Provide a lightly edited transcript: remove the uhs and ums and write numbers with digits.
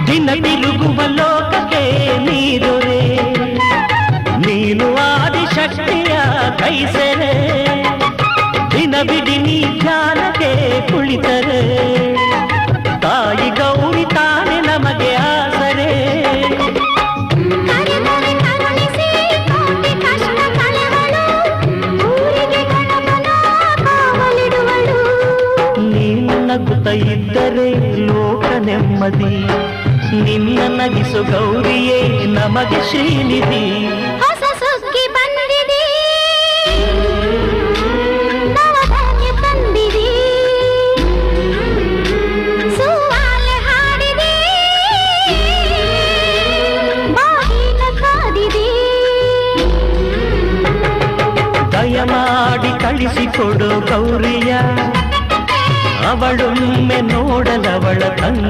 ದಿನ ತಿರುಗುವ ಲೋಕಕ್ಕೆ ನೀರೊರೆ ನೀನು ಆದಿಶಕ್ತಿಯ ಕೈಸೆರೆ ದಿನವಿಡಿ ನೀ ಧ್ಯಾನಕ್ಕೆ ಕುಳಿತರೆ ತಾಯಿ ಗೌರಿ ತಾನೆ ನಮಗೆ ಆಸರೆ ನೀನು ನಗುತ್ತ ಇದ್ದರೆ ಲೋಕ ನೆಮ್ಮದಿ ನಿನ್ನ ನಗಿಸು ಗೌರಿಯೇ ನಮಗೆ ಶ್ರೀನಿಧಿ ಹೊಸ ಸುಗ್ಗಿ ಬಂದಿದೆ ನವಧಾನ್ಯ ತಂದಿದೆ ಸುವಾಲೆ ಹಾಡಿದೆ ಬಾಗಿಲ ಕಾದಿದೆ ದಯಮಾಡಿ ಕಳಿಸಿಕೊಡು ಗೌರಿಯ ಅವಳೊಮ್ಮೆ ನೋಡಲವಳ ತಂಗಿ